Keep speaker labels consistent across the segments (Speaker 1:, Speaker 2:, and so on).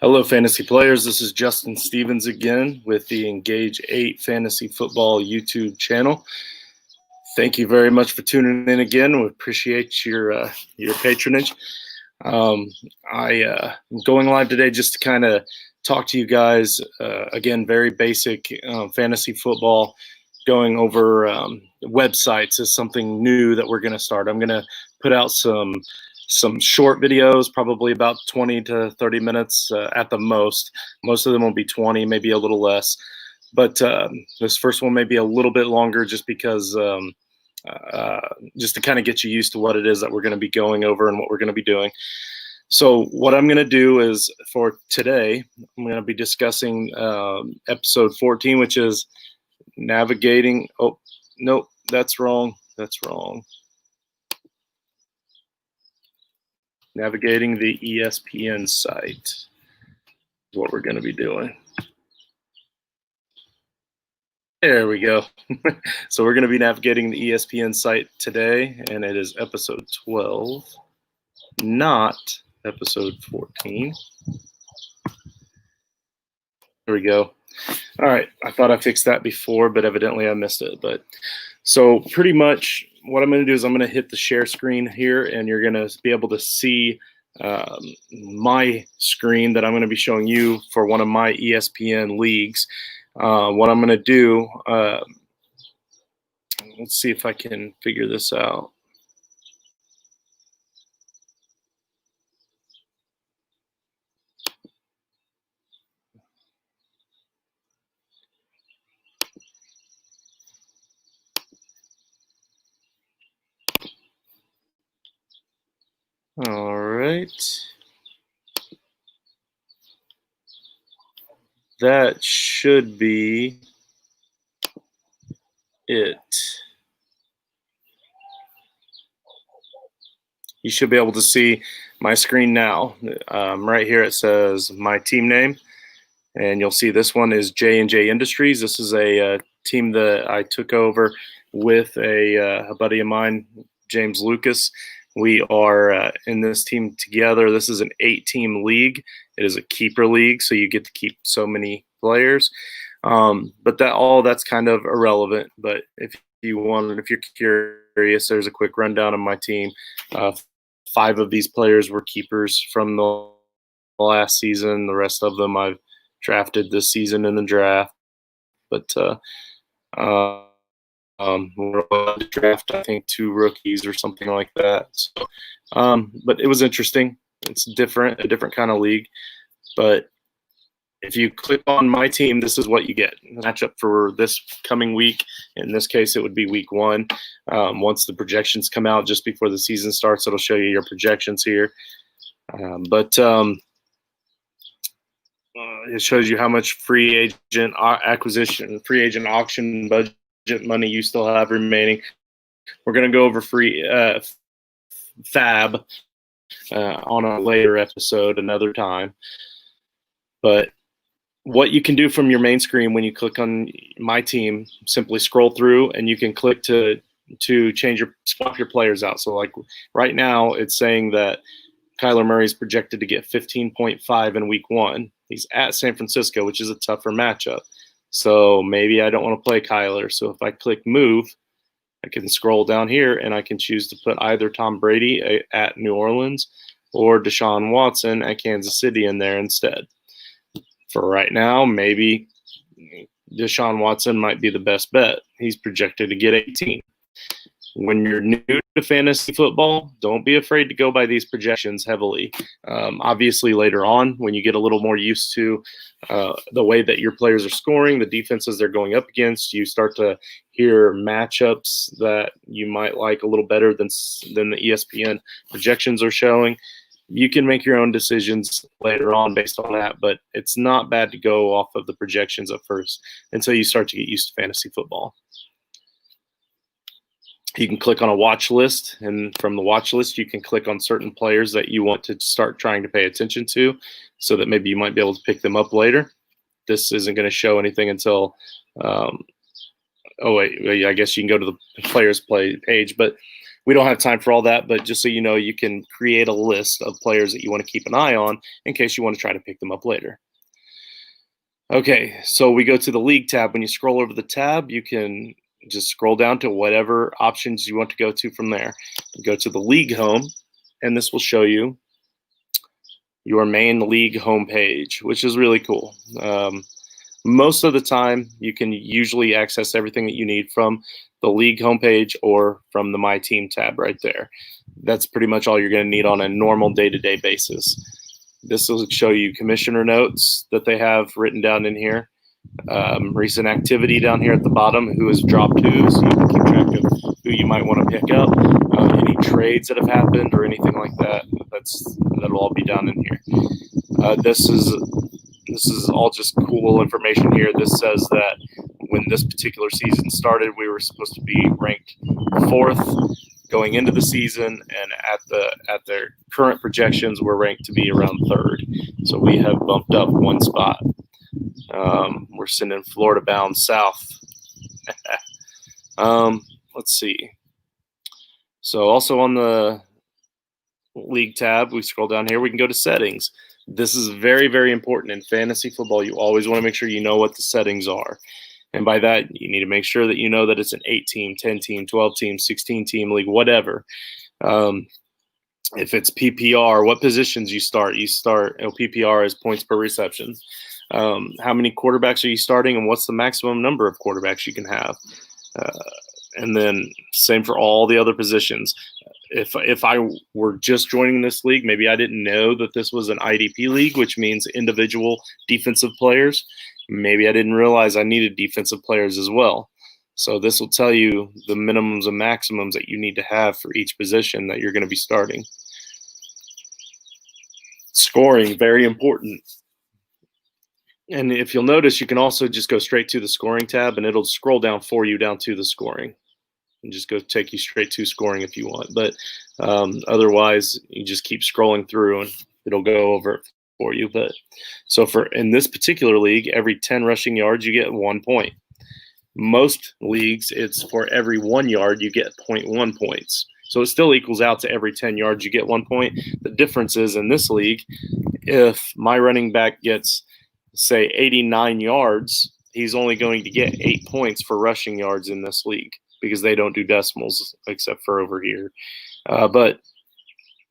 Speaker 1: Hello, fantasy players. This is Justin Stevens again with the Engage 8 Fantasy Football YouTube channel. Thank you very much for tuning in again. We appreciate your patronage. I'm going live today just to kind of talk to you guys again. Very basic fantasy football. Going over websites is something new that we're going to start. I'm going to put out some short videos, probably about 20 to 30 minutes at the most. Most of them will be 20, maybe a little less. But this first one may be a little bit longer just because just to kind of get you used to what it is that we're going to be going over and what we're going to be doing. So what I'm going to do is for today, I'm going to be discussing episode 14, which is navigating. Oh, nope, that's wrong. That's wrong. Navigating the ESPN site is what we're going to be doing. There we go. So we're going to be navigating the ESPN site today, and it is episode 12, not episode 14. There we go. All right. I thought I fixed that before, but evidently I missed it. But so pretty much what I'm going to do is I'm going to hit the share screen here, and you're going to be able to see my screen that I'm going to be showing you for one of my ESPN leagues. What I'm going to do, let's see if I can figure this out. All right. That should be it. You should be able to see my screen now. Right here it says my team name, and you'll see this one is J&J Industries. This is a team that I took over with a buddy of mine, James Lucas. We are in this team together. This is an 8-team league. It is a keeper league, so you get to keep so many players. But that's kind of irrelevant. But if you're curious, there's a quick rundown of my team. 5 of these players were keepers from the last season. The rest of them I've drafted this season in the draft. But we're allowed to draft, I think, 2 rookies or something like that. So, but it was interesting. It's a different kind of league. But if you click on my team, this is what you get. The matchup for this coming week. In this case, it would be week 1. Once the projections come out just before the season starts, it'll show you your projections here. But it shows you how much free agent auction budget money you still have remaining. We're going to go over free fab on a later episode another time. But what you can do from your main screen when you click on my team, simply scroll through and you can click to swap your players out. So like right now it's saying that Kyler Murray is projected to get 15.5 in week 1. He's at San Francisco, which is a tougher matchup. So maybe I don't want to play Kyler. So if I click move, I can scroll down here and I can choose to put either Tom Brady at New Orleans or Deshaun Watson at Kansas City in there instead. For right now, maybe Deshaun Watson might be the best bet. He's projected to get 18. When you're new to fantasy football, don't be afraid to go by these projections heavily. Obviously, later on, when you get a little more used to the way that your players are scoring, the defenses they're going up against, you start to hear matchups that you might like a little better than the ESPN projections are showing. You can make your own decisions later on based on that, but it's not bad to go off of the projections at first until you start to get used to fantasy football. You can click on a watch list, and from the watch list, you can click on certain players that you want to start trying to pay attention to so that maybe you might be able to pick them up later. This isn't going to show anything until I guess you can go to the players play page, but We don't have time for all that, but just so you know, you can create a list of players that you want to keep an eye on in case you want to try to pick them up later. Okay, so we go to the league tab. When you scroll over the tab, you can just scroll down to whatever options you want to go to from there. Go to the league home, and this will show you your main league homepage, which is really cool. Most of the time, you can usually access everything that you need from the league homepage or from the My Team tab right there. That's pretty much all you're going to need on a normal day-to-day basis. This will show you commissioner notes that they have written down in here. Recent activity down here at the bottom, who has dropped who, so you can keep track of who you might want to pick up. Any trades that have happened or anything like that, that'll all be down in here. This is all just cool information here. This says that when this particular season started, we were supposed to be ranked 4th going into the season, and at their current projections, we're ranked to be around 3rd. So we have bumped up one spot. We're sending Florida bound south. Let's see. So also on the league tab, we scroll down here, we can go to settings. This is very, very important in fantasy football. You always want to make sure you know what the settings are. And by that, you need to make sure that you know that it's an 8-team, 10-team, 12-team, 16-team league, whatever. If it's PPR, what positions you start? PPR is points per reception. How many quarterbacks are you starting, and what's the maximum number of quarterbacks you can have? And then same for all the other positions. If I were just joining this league, maybe I didn't know that this was an IDP league, which means individual defensive players. Maybe I didn't realize I needed defensive players as well. So this will tell you the minimums and maximums that you need to have for each position that you're going to be starting. Scoring, very important. And if you'll notice, you can also just go straight to the scoring tab, and it'll scroll down for you down to the scoring. And just go take you straight to scoring if you want. But otherwise, you just keep scrolling through, and it'll go over it for you. But so in this particular league, every 10 rushing yards, you get 1 point. Most leagues, it's for every 1 yard, you get 0.1 points. So it still equals out to every 10 yards, you get 1 point. The difference is in this league, if my running back gets, say, 89 yards, he's only going to get 8 points for rushing yards in this league because they don't do decimals except for over here. But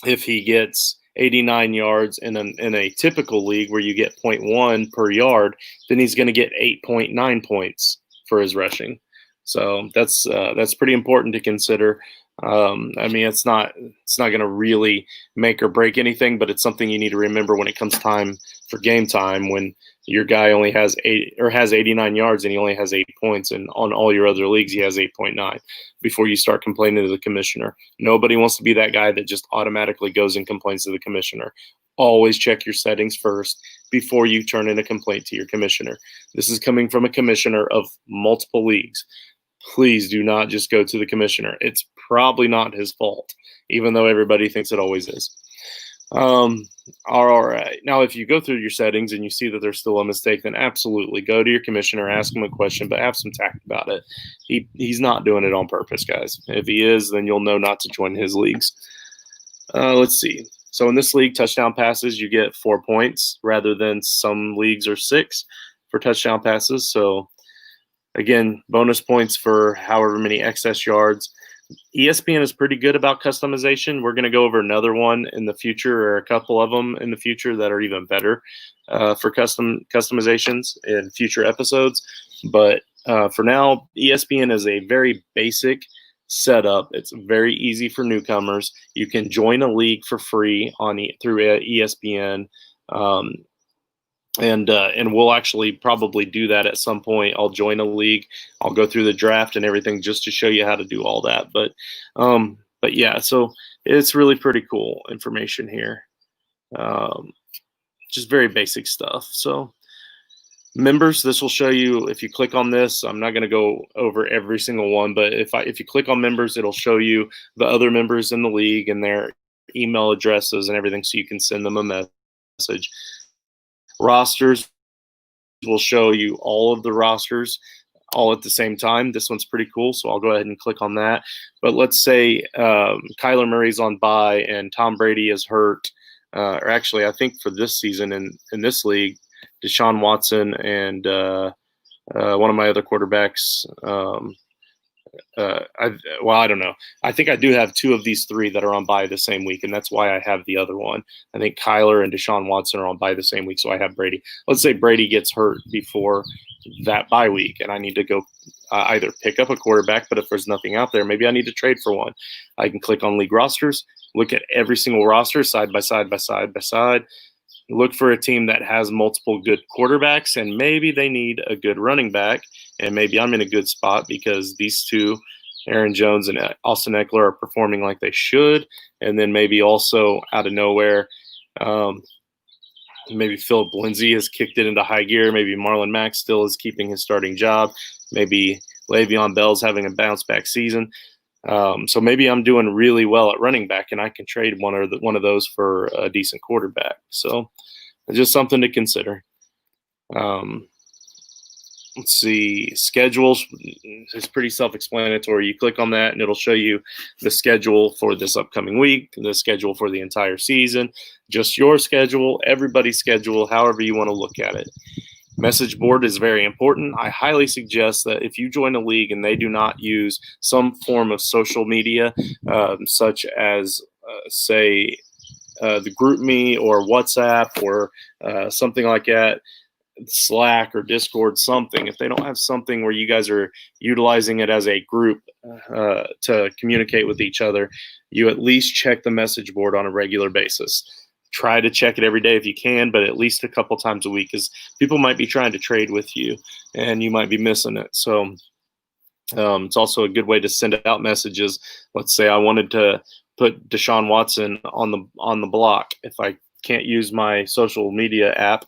Speaker 1: if he gets 89 yards in a typical league where you get 0.1 per yard, then he's going to get 8.9 points for his rushing. So that's pretty important to consider. I mean, it's not going to really make or break anything, but it's something you need to remember when it comes time for game time, when your guy only has 89 yards and he only has 8 points, and on all your other leagues he has 8.9, before you start complaining to the commissioner. Nobody wants to be that guy that just automatically goes and complains to the commissioner. Always check your settings first before you turn in a complaint to your commissioner. This is coming from a commissioner of multiple leagues. Please do not just go to the commissioner. It's probably not his fault, even though everybody thinks it always is. All right. Now, if you go through your settings and you see that there's still a mistake, then absolutely go to your commissioner, ask him a question, but have some tact about it. He's not doing it on purpose, guys. If he is, then you'll know not to join his leagues. Let's see. So in this league, touchdown passes, you get 4 points rather than some leagues are 6 for touchdown passes. So again, bonus points for however many excess yards. ESPN is pretty good about customization. We're going to go over another one in the future, or a couple of them in the future that are even better for customizations in future episodes. But for now, ESPN is a very basic setup. It's very easy for newcomers. You can join a league for free through ESPN. And we'll actually probably do that at some point. I'll join a league. I'll go through the draft and everything just to show you how to do all that. But yeah, so it's really pretty cool information here. Just very basic stuff. So members, this will show you, if you click on this, I'm not going to go over every single one, but if you click on members, it'll show you the other members in the league and their email addresses and everything, so you can send them a message. Rosters will show you all of the rosters all at the same time. This one's pretty cool, so I'll go ahead and click on that. But let's say Kyler Murray's on bye and Tom Brady is hurt. Or actually, I think for this season in this league, Deshaun Watson and one of my other quarterbacks. I don't know. I think I do have two of these three that are on bye the same week, and that's why I have the other one. I think Kyler and Deshaun Watson are on bye the same week, so I have Brady. Let's say Brady gets hurt before that bye week, and I need to go either pick up a quarterback, but if there's nothing out there, maybe I need to trade for one. I can click on league rosters, look at every single roster side by side by side by side, look for a team that has multiple good quarterbacks, and maybe they need a good running back, and maybe I'm in a good spot because these two, Aaron Jones and Austin Eckler, are performing like they should, and then maybe also out of nowhere, maybe Philip Lindsay has kicked it into high gear. Maybe Marlon Mack still is keeping his starting job. Maybe Le'Veon Bell's having a bounce-back season. So maybe I'm doing really well at running back, and I can trade one of those for a decent quarterback. So it's just something to consider. Let's see, schedules is pretty self-explanatory. You click on that, and it'll show you the schedule for this upcoming week, the schedule for the entire season, just your schedule, everybody's schedule, however you want to look at it. Message board is very important. I highly suggest that if you join a league and they do not use some form of social media, such as, say, the GroupMe or WhatsApp or something like that, Slack or Discord, something. If they don't have something where you guys are utilizing it as a group to communicate with each other, you at least check the message board on a regular basis. Try to check it every day if you can, but at least a couple times a week, because people might be trying to trade with you and you might be missing it. So it's also a good way to send out messages. Let's say I wanted to put Deshaun Watson on the block. If I can't use my social media app,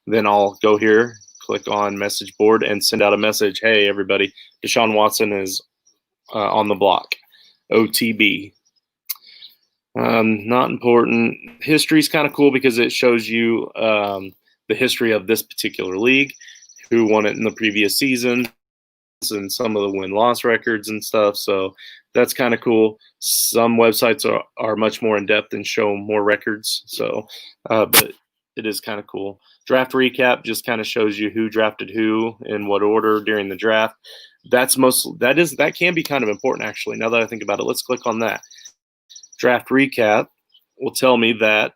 Speaker 1: then I'll go here, click on message board, and send out a message. Hey, everybody, Deshaun Watson is on the block. OTB. Not important. History is kind of cool because it shows you the history of this particular league, who won it in the previous season, and some of the win-loss records and stuff. So that's kind of cool. Some websites are much more in-depth and show more records. So, but it is kind of cool. Draft recap just kind of shows you who drafted who in what order during the draft. That can be kind of important, actually. Now that I think about it, let's click on that. Draft recap will tell me that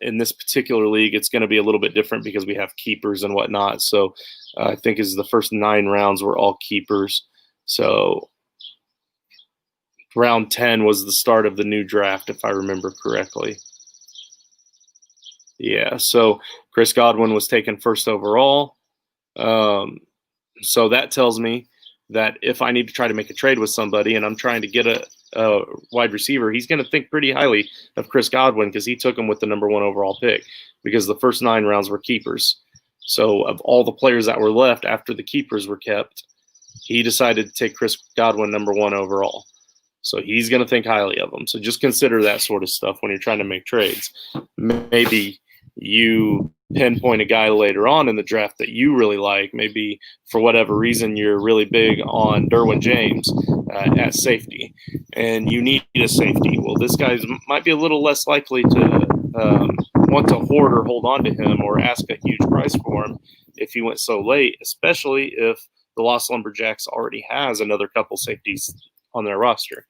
Speaker 1: in this particular league, it's going to be a little bit different because we have keepers and whatnot. So I think the first 9 rounds were all keepers. So round 10 was the start of the new draft, if I remember correctly. Yeah, so Chris Godwin was taken first overall. So that tells me that if I need to try to make a trade with somebody and I'm trying to get a wide receiver, he's going to think pretty highly of Chris Godwin because he took him with the number 1 overall pick, because the first 9 rounds were keepers. So of all the players that were left after the keepers were kept, he decided to take Chris Godwin number 1 overall. So he's going to think highly of him. So just consider that sort of stuff when you're trying to make trades. Maybe you pinpoint a guy later on in the draft that you really like. Maybe for whatever reason you're really big on Derwin James at safety, and you need a safety. Well, this guy might be a little less likely to want to hoard or hold on to him or ask a huge price for him if he went so late, especially if the Los Lumberjacks already has another couple safeties on their roster.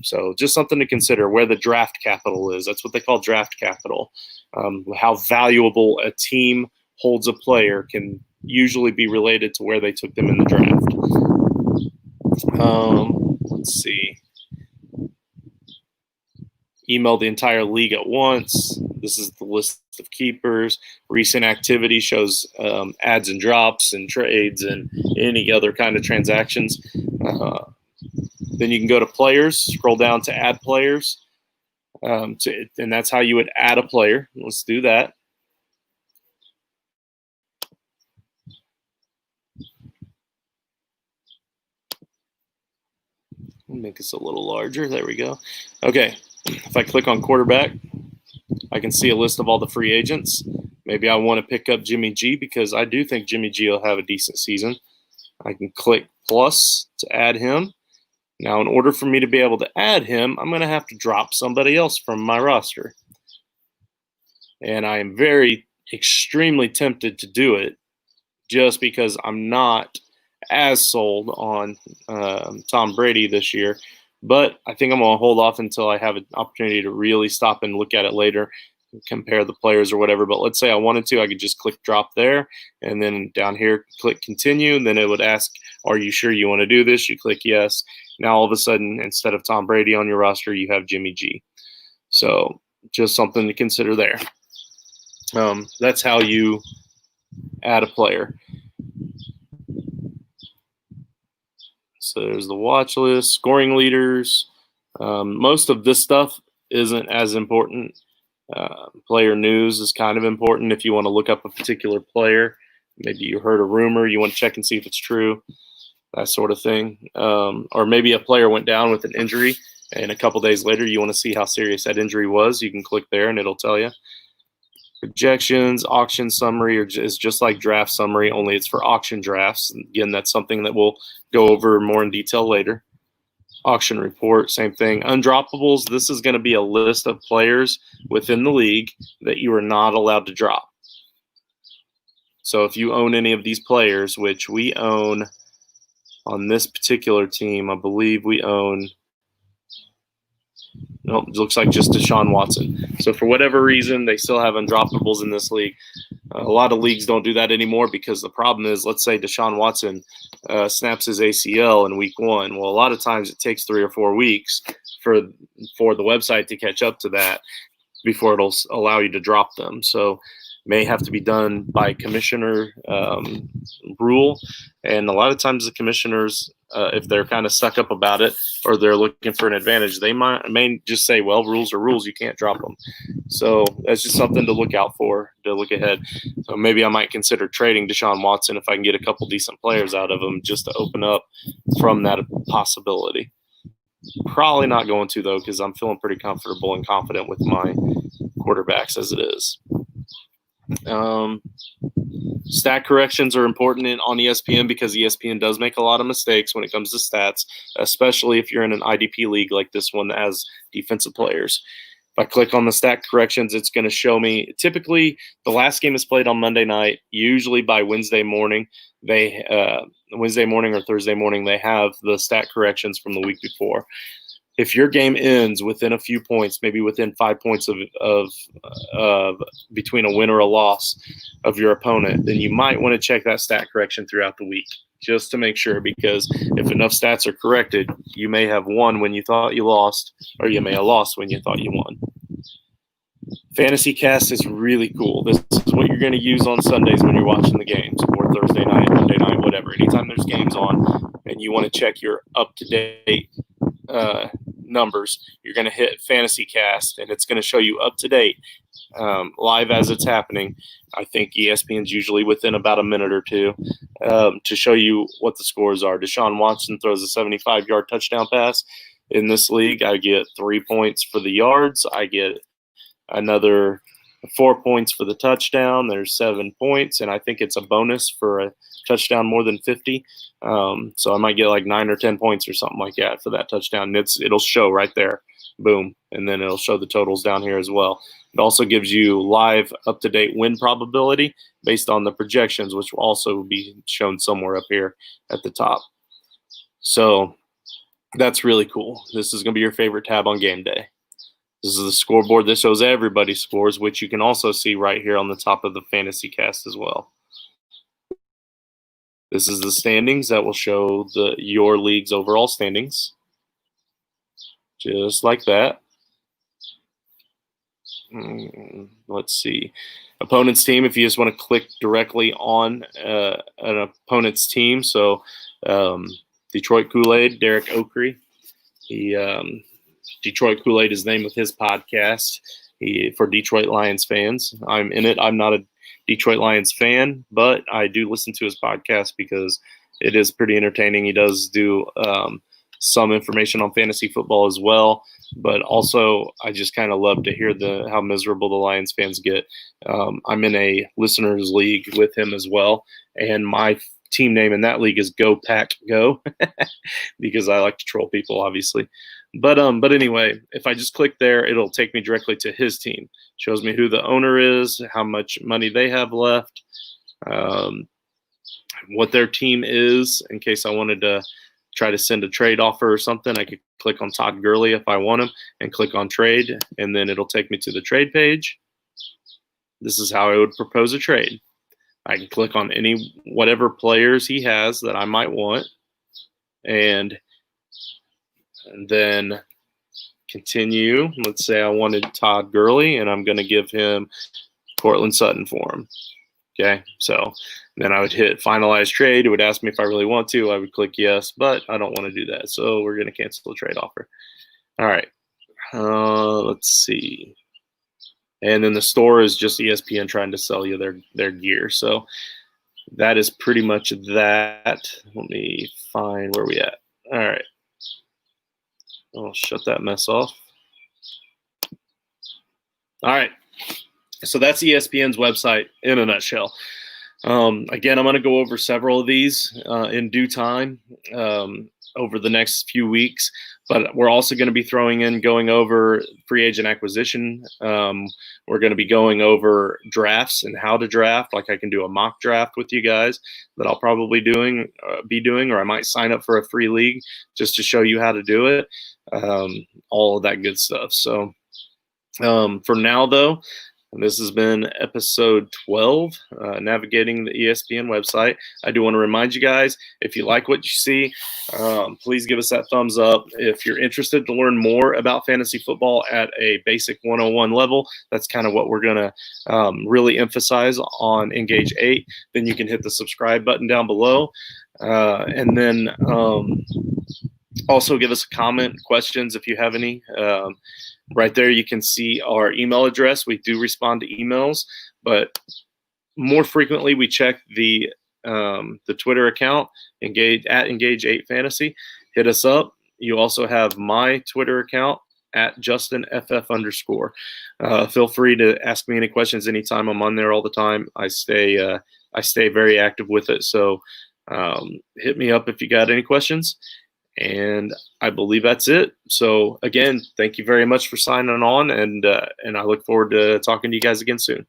Speaker 1: So just something to consider where the draft capital is. That's what they call draft capital. How valuable a team holds a player can usually be related to where they took them in the draft. Let's see. Email the entire league at once. This is the list of keepers. Recent activity shows adds and drops and trades and any other kind of transactions. Then you can go to players, scroll down to add players. And that's how you would add a player. Let's do that. I'll make this a little larger. There we go. Okay. If I click on quarterback, I can see a list of all the free agents. Maybe I want to pick up Jimmy G because I do think Jimmy G will have a decent season. I can click plus to add him. Now, in order for me to be able to add him, I'm going to have to drop somebody else from my roster. And I am extremely tempted to do it just because I'm not as sold on Tom Brady this year. But I think I'm going to hold off until I have an opportunity to really stop and look at it later, compare the players or whatever. But let's say I wanted to, I could just click drop there, and then down here click continue, and then it would ask, are you sure you want to do this? You click yes. Now all of a sudden, instead of Tom Brady on your roster, you have Jimmy G. So just something to consider there. That's how you add a player. So there's the watch list, scoring leaders. Most of this stuff isn't as important. Player news is kind of important if you want to look up a particular player. Maybe you heard a rumor, you want to check and see if it's true, that sort of thing. Or maybe a player went down with an injury, and a couple days later you want to see how serious that injury was. You can click there and it'll tell you. Projections, auction summary is just like draft summary, only it's for auction drafts. Again, that's something that we'll go over more in detail later. Auction report, same thing. Undroppables, this is going to be a list of players within the league that you are not allowed to drop. So if you own any of these players, which we own on this particular team, I believe we own, nope, it looks like just Deshaun Watson. So for whatever reason, they still have undroppables in this league. A lot of leagues don't do that anymore because the problem is, let's say Deshaun Watson snaps his ACL in week 1. Well, a lot of times it takes 3 or 4 weeks for the website to catch up to that before it'll allow you to drop them. So may have to be done by commissioner rule. And a lot of times the commissioners, if they're kind of stuck up about it or they're looking for an advantage, they may just say, well, rules are rules, you can't drop them. So that's just something to look out for, to look ahead. So maybe I might consider trading Deshaun Watson if I can get a couple decent players out of him, just to open up from that possibility. Probably not going to, though, because I'm feeling pretty comfortable and confident with my quarterbacks as it is. Stat corrections are important on ESPN because ESPN does make a lot of mistakes when it comes to stats, especially if you're in an IDP league like this one that has defensive players. If I click on the stat corrections, it's going to show me, typically the last game is played on Monday night. Usually by Wednesday morning or Thursday morning, they have the stat corrections from the week before. If your game ends within a few points, maybe within 5 points of between a win or a loss of your opponent, then you might want to check that stat correction throughout the week just to make sure, because if enough stats are corrected, you may have won when you thought you lost, or you may have lost when you thought you won. Fantasy Cast is really cool. This is what you're going to use on Sundays when you're watching the games, or Thursday night, Monday night, whatever. Anytime there's games on and you want to check your up-to-date numbers, you're going to hit Fantasy Cast, and it's going to show you up to date, live as it's happening. I think ESPN's usually within about a minute or two to show you what the scores are. Deshaun Watson throws a 75-yard touchdown pass. In this league, I get 3 points for the yards. I get another 4 points for the touchdown. There's 7 points, and I think it's a bonus for a touchdown more than 50. So I might get like 9 or 10 points or something like that for that touchdown. And it'll show right there, boom, and then it'll show the totals down here as well. It also gives you live up-to-date win probability based on the projections, which will also be shown somewhere up here at the top. So that's really cool. This is going to be your favorite tab on game day. This is the scoreboard that shows everybody's scores, which you can also see right here on the top of the Fantasy Cast as well. This is the standings that will show your league's overall standings. Just like that. Let's see. Opponent's team, if you just want to click directly on an opponent's team. So Detroit Kool-Aid, Derek Oakrey. Detroit Kool-Aid is the name of his podcast for Detroit Lions fans. I'm in it. I'm not a Detroit Lions fan, but I do listen to his podcast because it is pretty entertaining. He does do some information on fantasy football as well, but also I just kind of love to hear how miserable the Lions fans get. I'm in a listeners league with him as well, and my team name in that league is Go Pack Go because I like to troll people, obviously. But anyway, if I just click there, it'll take me directly to his team. Shows me who the owner is, how much money they have left, what their team is. In case I wanted to try to send a trade offer or something, I could click on Todd Gurley if I want him and click on trade, and then it'll take me to the trade page. This is how I would propose a trade. I can click on whatever players he has that I might want, and then continue. Let's say I wanted Todd Gurley, and I'm going to give him Cortland Sutton for him. Okay, so then I would hit finalize trade. It would ask me if I really want to. I would click yes, but I don't want to do that, so we're going to cancel the trade offer. All right, let's see. And then the store is just ESPN trying to sell you their gear. So that is pretty much that. Let me find where we at. All right. I'll shut that mess off. All right. So that's ESPN's website in a nutshell. Again, I'm going to go over several of these in due time over the next few weeks. But we're also going to be going over free agent acquisition. We're going to be going over drafts and how to draft. Like I can do a mock draft with you guys that I'll probably be doing, or I might sign up for a free league just to show you how to do it. All of that good stuff. So for now, though, this has been episode 12, navigating the ESPN website. I do want to remind you guys, if you like what you see, please give us that thumbs up. If you're interested to learn more about fantasy football at a basic 101 level, that's kind of what we're going to really emphasize on Engage 8. Then you can hit the subscribe button down below. And then also give us a comment, questions if you have any. Right there, you can see our email address. We do respond to emails, but more frequently we check the Twitter account, Engage8Fantasy. Hit us up. You also have my Twitter account at JustinFF_. Feel free to ask me any questions anytime. I'm on there all the time. I stay very active with it. So hit me up if you got any questions. And I believe that's it. So again, thank you very much for signing on, and I look forward to talking to you guys again soon.